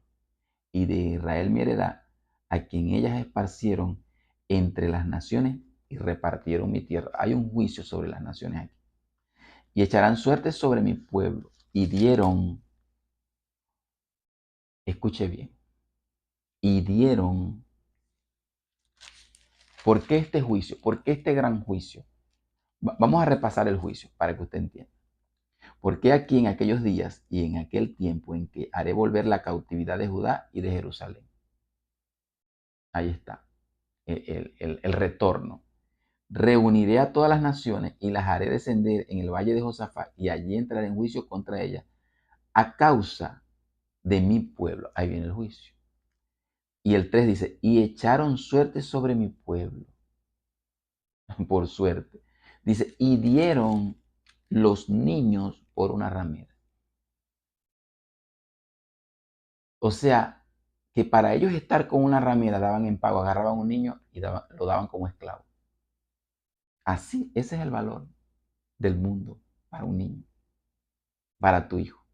y de Israel mi heredad, a quien ellas esparcieron entre las naciones y repartieron mi tierra. Hay un juicio sobre las naciones aquí. Y echarán suerte sobre mi pueblo. Y dieron, escuche bien, y dieron, ¿por qué este juicio? ¿Por qué este gran juicio? Vamos a repasar el juicio para que usted entienda. Porque aquí en aquellos días y en aquel tiempo en que haré volver la cautividad de Judá y de Jerusalén. Ahí está, el retorno. Reuniré a todas las naciones y las haré descender en el valle de Josafat y allí entraré en juicio contra ellas a causa de mi pueblo. Ahí viene el juicio. Y el 3 dice, y echaron suerte sobre mi pueblo, por suerte. Dice, y dieron los niños por una ramera. O sea, que para ellos estar con una ramera daban en pago, agarraban un niño y lo daban como esclavo. Así, ese es el valor del mundo para un niño, para tu hijo.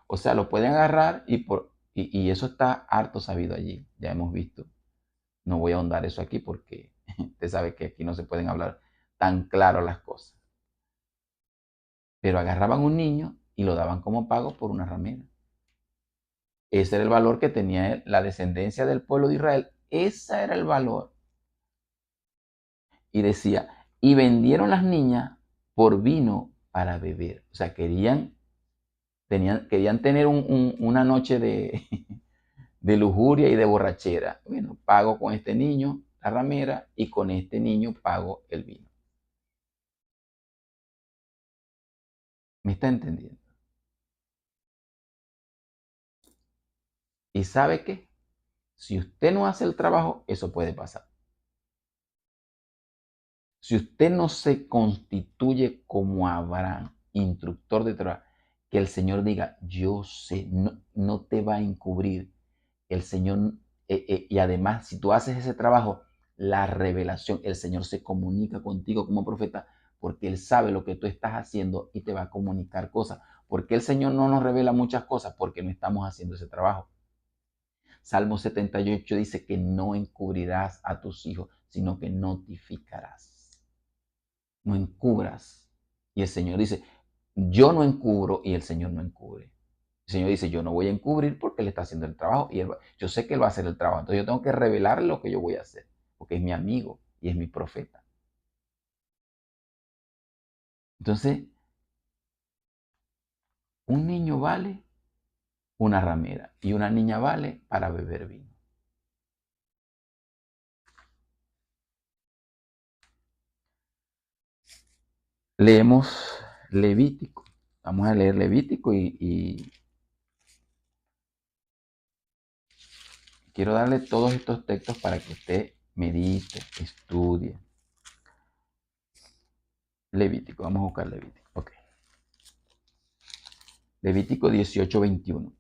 O sea, lo pueden agarrar y eso está harto sabido allí. Ya hemos visto. No voy a ahondar eso aquí porque usted sabe que aquí no se pueden hablar tan claro las cosas. Pero agarraban un niño y lo daban como pago por una ramera. Ese era el valor que tenía la descendencia del pueblo de Israel. Ese era el valor. Y decía, y vendieron las niñas por vino para beber. O sea, querían tener una noche de lujuria y de borrachera. Bueno, pago con este niño la ramera y con este niño pago el vino. ¿Me está entendiendo? ¿Y sabe qué? Si usted no hace el trabajo, eso puede pasar. Si usted no se constituye como Abraham, instructor de Torah, que el Señor diga, yo sé, no, no te va a encubrir. El Señor, y además, si tú haces ese trabajo, la revelación, el Señor se comunica contigo como profeta porque Él sabe lo que tú estás haciendo y te va a comunicar cosas. ¿Por qué el Señor no nos revela muchas cosas? Porque no estamos haciendo ese trabajo. Salmo 78 dice que no encubrirás a tus hijos, sino que notificarás. No encubras. Y el Señor dice, yo no encubro y el Señor no encubre. El Señor dice, yo no voy a encubrir porque Él está haciendo el trabajo y yo sé que Él va a hacer el trabajo. Entonces yo tengo que revelar lo que yo voy a hacer, porque es mi amigo y es mi profeta. Entonces, un niño vale una ramera y una niña vale para beber vino. Leemos Levítico. Vamos a leer Levítico y quiero darle todos estos textos para que usted medite, estudie. Levítico, vamos a buscar Levítico. Ok. Levítico 18:21.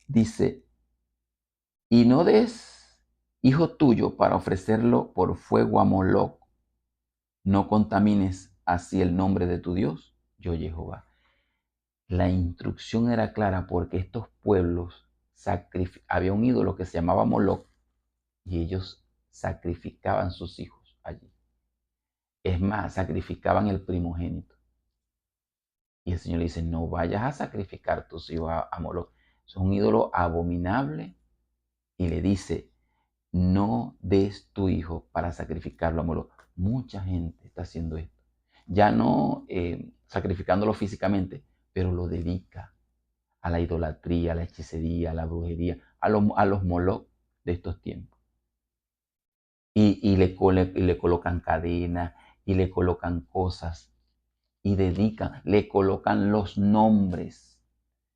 Dice, y no des hijo tuyo para ofrecerlo por fuego a Moloc, no contamines así el nombre de tu Dios, yo Jehová. La instrucción era clara porque estos pueblos había un ídolo que se llamaba Moloc y ellos sacrificaban sus hijos allí. Es más, sacrificaban el primogénito. Y el Señor le dice, no vayas a sacrificar tus hijos a Moloc. Es un ídolo abominable. Y le dice, no des tu hijo para sacrificarlo a Moloc. Mucha gente está haciendo esto. ya no sacrificándolo físicamente, pero lo dedica a la idolatría, a la hechicería, a la brujería, a los Moloch de estos tiempos. Y le colocan cadenas, y le colocan cosas, y dedican, le colocan los nombres.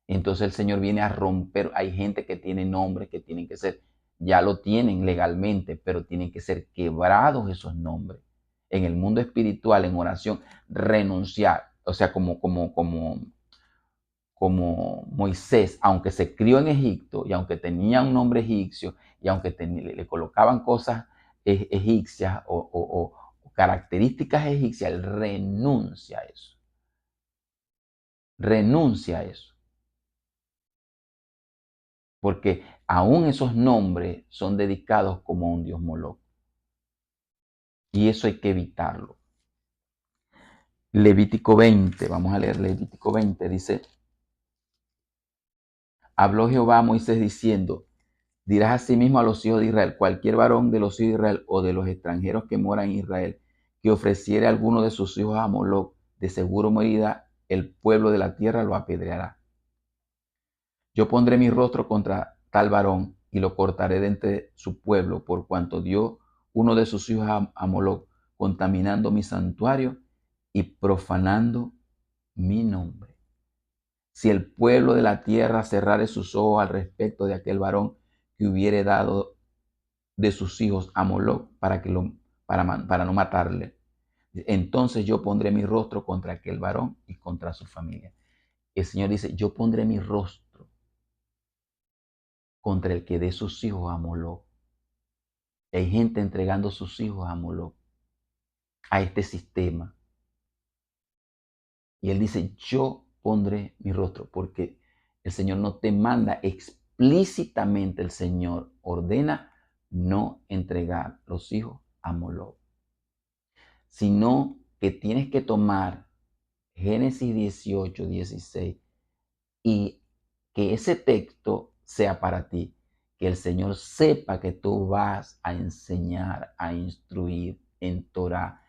Entonces el Señor viene a romper. Hay gente que tiene nombres que tienen que ser, ya lo tienen legalmente, pero tienen que ser quebrados esos nombres. En el mundo espiritual, en oración, renunciar. O sea, como Moisés, aunque se crió en Egipto y aunque tenía un nombre egipcio y aunque le colocaban cosas egipcias o características egipcias, él renuncia a eso. Renuncia a eso. Porque aún esos nombres son dedicados como a un dios Moloch. Y eso hay que evitarlo. Levítico 20, vamos a leer Levítico 20, dice, habló Jehová a Moisés diciendo, dirás asimismo a los hijos de Israel, cualquier varón de los hijos de Israel o de los extranjeros que moran en Israel, que ofreciere a alguno de sus hijos a Moloch, de seguro morirá, el pueblo de la tierra lo apedreará. Yo pondré mi rostro contra tal varón y lo cortaré de entre su pueblo, por cuanto dio uno de sus hijos a Moloch, contaminando mi santuario y profanando mi nombre. Si el pueblo de la tierra cerrare sus ojos al respecto de aquel varón que hubiere dado de sus hijos a Moloch para no matarle, entonces yo pondré mi rostro contra aquel varón y contra su familia. El Señor dice, yo pondré mi rostro contra el que dé sus hijos a Moloch. Hay gente entregando sus hijos a Moloch, a este sistema. Y Él dice, yo pondré mi rostro, porque el Señor no te manda explícitamente, el Señor ordena no entregar los hijos a Moloch, sino que tienes que tomar Génesis 18, 16 y que ese texto sea para ti, que el Señor sepa que tú vas a enseñar, a instruir en Torah,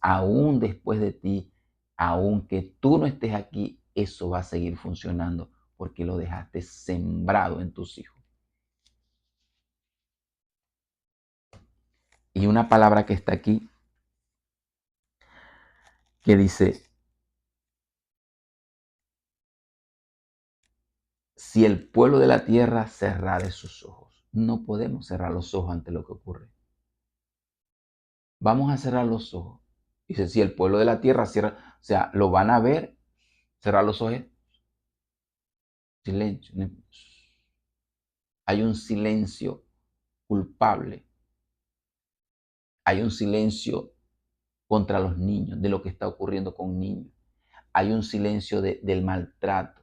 aún después de ti, aunque tú no estés aquí, eso va a seguir funcionando porque lo dejaste sembrado en tus hijos. Y una palabra que está aquí que dice, si el pueblo de la tierra cerrare sus ojos, no podemos cerrar los ojos ante lo que ocurre. Vamos a cerrar los ojos. Dice, si el pueblo de la tierra cierra, o sea, lo van a ver, cerrar los ojos. Silencio. Hay un silencio culpable. Hay un silencio contra los niños, de lo que está ocurriendo con niños. Hay un silencio del maltrato,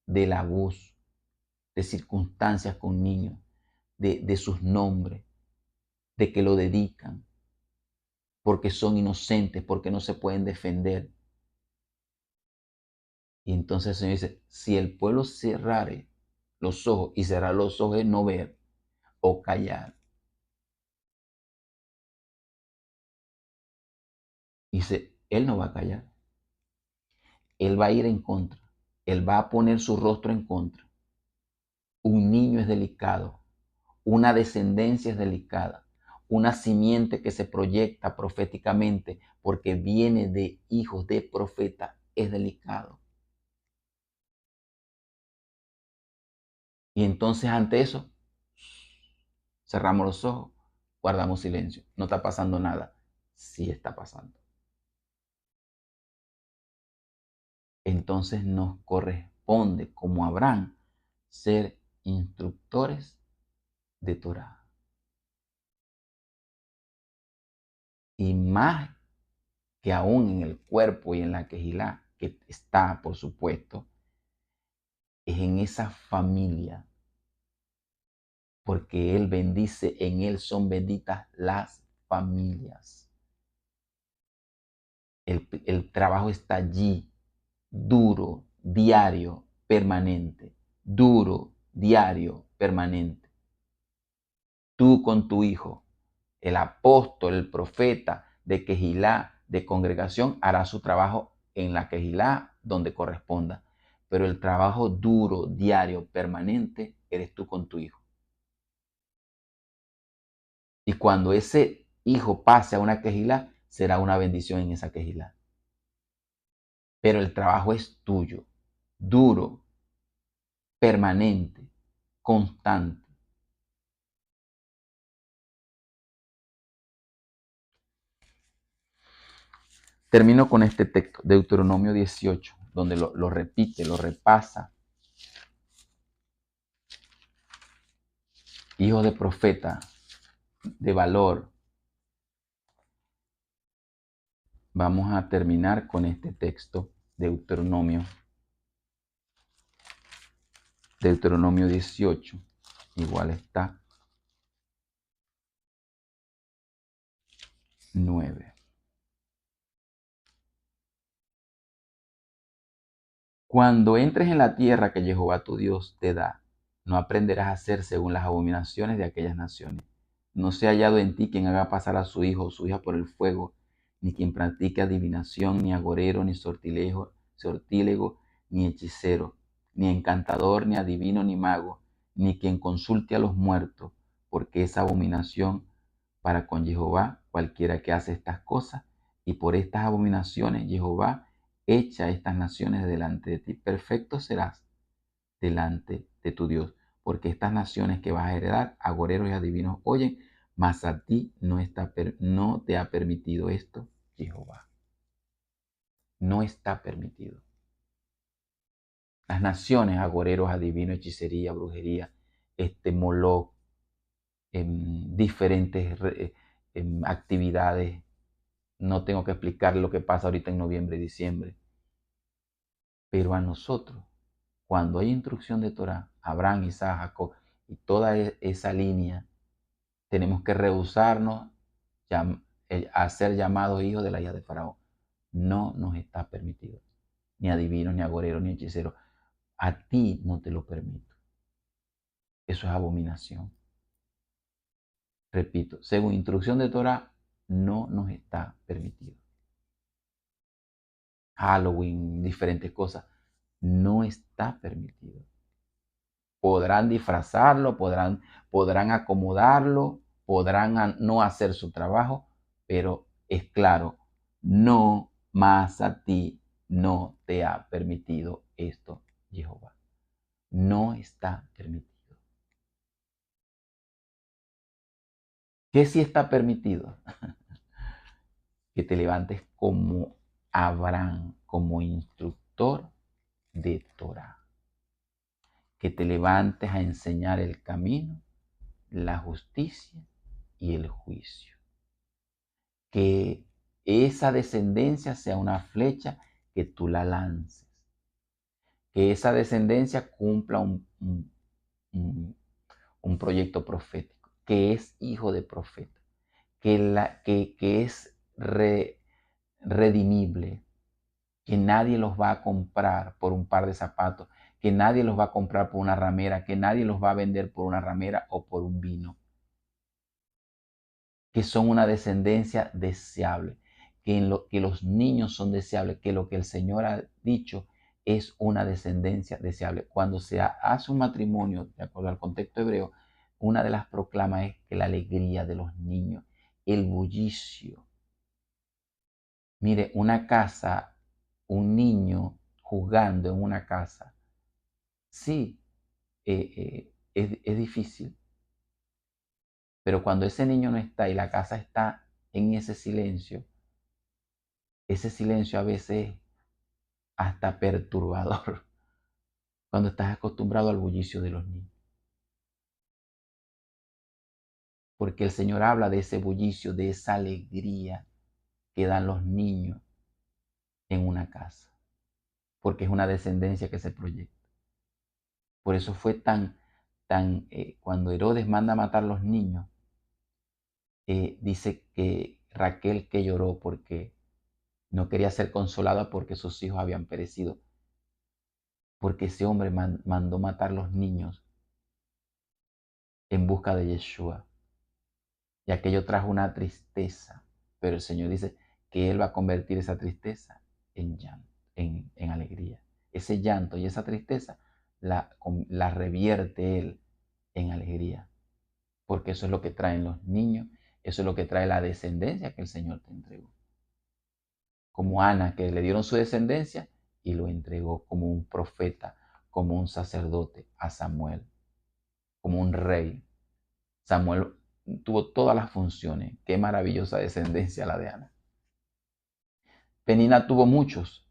del abuso, de circunstancias con niños, de sus nombres, de que lo dedican, porque son inocentes, porque no se pueden defender. Y entonces el Señor dice, si el pueblo cerrare los ojos, y cerrar los ojos es no ver o callar, dice, Él no va a callar, Él va a ir en contra, Él va a poner su rostro en contra. Un niño es delicado, una descendencia es delicada, una simiente que se proyecta proféticamente porque viene de hijos de profeta es delicado. Y entonces ante eso, cerramos los ojos, guardamos silencio. No está pasando nada. Sí está pasando. Entonces nos corresponde, como Abraham, ser instructores de Torah. Y más que aún en el cuerpo y en la quejilá, que está, por supuesto, es en esa familia, porque Él bendice, en Él son benditas las familias. El trabajo está allí, duro, diario, permanente, duro, diario, permanente. Tú con tu hijo, el apóstol, el profeta de Quejilá, de congregación hará su trabajo en la quejilá donde corresponda. Pero el trabajo duro, diario, permanente, eres tú con tu hijo. Y cuando ese hijo pase a una quejilá, será una bendición en esa quejilá. Pero el trabajo es tuyo, duro, permanente, constante. Termino con este texto, Deuteronomio 18, donde lo repite, lo repasa. Hijo de profeta, de valor. Vamos a terminar con este texto, Deuteronomio 18, igual está 9. Cuando entres en la tierra que Jehová tu Dios te da, no aprenderás a hacer según las abominaciones de aquellas naciones. No sea hallado en ti quien haga pasar a su hijo o su hija por el fuego, ni quien practique adivinación, ni agorero, ni sortílego, ni hechicero, ni encantador, ni adivino, ni mago, ni quien consulte a los muertos, porque es abominación para con Jehová cualquiera que hace estas cosas, y por estas abominaciones Jehová echa estas naciones delante de ti. Perfecto serás delante de tu Dios, porque estas naciones que vas a heredar, agoreros y adivinos oyen, mas a ti no te ha permitido esto, Jehová. No está permitido. Las naciones, agoreros, adivinos, hechicería, brujería, Moloch, diferentes actividades. No tengo que explicar lo que pasa ahorita en noviembre y diciembre. Pero a nosotros, cuando hay instrucción de Torah, Abraham, Isaac, Jacob y toda esa línea, tenemos que rehusarnos a ser llamados hijos de la hija de Faraón. No nos está permitido. Ni adivino, ni agorero, ni hechicero. A ti no te lo permito. Eso es abominación. Repito, según instrucción de Torah, no nos está permitido. Halloween, diferentes cosas, no está permitido. Podrán disfrazarlo, podrán acomodarlo, podrán no hacer su trabajo, pero es claro, no más a ti no te ha permitido esto, Jehová. No está permitido. ¿Qué sí está permitido? Que te levantes como Abraham, como instructor de Torah. Que te levantes a enseñar el camino, la justicia y el juicio. Que esa descendencia sea una flecha que tú la lances. Que esa descendencia cumpla un proyecto profético. Que es hijo de profeta. Que es redimible. Que nadie los va a comprar por un par de zapatos. Que nadie los va a comprar por una ramera. Que nadie los va a vender por una ramera o por un vino. Que son una descendencia deseable, que los niños son deseables, que lo que el Señor ha dicho es una descendencia deseable. Cuando se hace un matrimonio, de acuerdo al contexto hebreo, una de las proclamas es que la alegría de los niños, el bullicio. Mire, una casa, un niño jugando en una casa, sí, es difícil. Pero cuando ese niño no está y la casa está en ese silencio a veces es hasta perturbador cuando estás acostumbrado al bullicio de los niños. Porque el Señor habla de ese bullicio, de esa alegría que dan los niños en una casa. Porque es una descendencia que se proyecta. Por eso fue cuando Herodes manda a matar a los niños, dice que Raquel que lloró porque no quería ser consolada porque sus hijos habían perecido. Porque ese hombre mandó matar los niños en busca de Yeshua. Y aquello trajo una tristeza. Pero el Señor dice que Él va a convertir esa tristeza en llanto, en alegría. Ese llanto y esa tristeza la revierte Él en alegría, porque eso es lo que traen los niños, eso es lo que trae la descendencia que el Señor te entregó. Como Ana, que le dieron su descendencia y lo entregó como un profeta, como un sacerdote a Samuel, como un rey. Samuel tuvo todas las funciones. Qué maravillosa descendencia la de Ana. Penina tuvo muchos,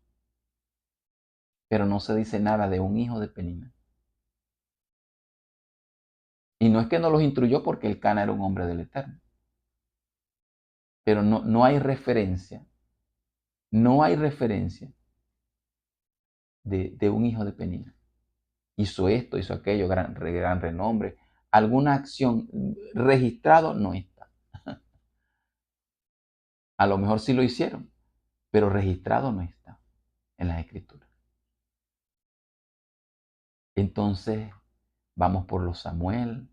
pero no se dice nada de un hijo de Penina. Y no es que no los instruyó porque el Cana era un hombre del Eterno, pero no hay referencia, no hay referencia de un hijo de Penina. Hizo esto, hizo aquello, gran renombre. Alguna acción registrado no está. A lo mejor sí lo hicieron, pero registrado no está en las escrituras. Entonces, vamos por los Samuel,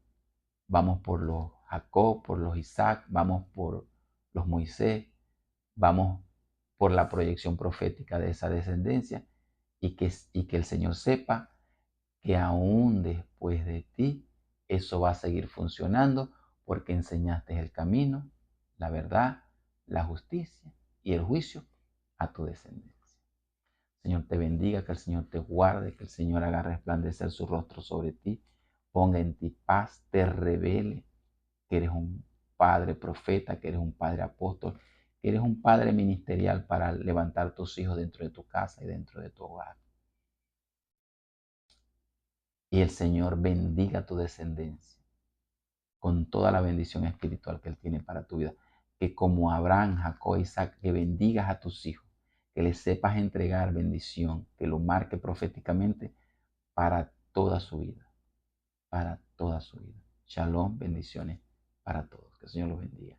vamos por los Jacob, por los Isaac, vamos por los Moisés, vamos por la proyección profética de esa descendencia y que el Señor sepa que aún después de ti eso va a seguir funcionando porque enseñaste el camino, la verdad, la justicia y el juicio a tu descendencia. Señor te bendiga, que el Señor te guarde, que el Señor haga resplandecer su rostro sobre ti, ponga en ti paz, te revele que eres un padre profeta, que eres un padre apóstol, que eres un padre ministerial para levantar tus hijos dentro de tu casa y dentro de tu hogar. Y el Señor bendiga tu descendencia con toda la bendición espiritual que Él tiene para tu vida. Que como Abraham, Jacob, Isaac, que bendigas a tus hijos, que les sepas entregar bendición, que lo marque proféticamente para toda su vida, para toda su vida. Shalom, bendiciones para todos. Que el Señor los bendiga.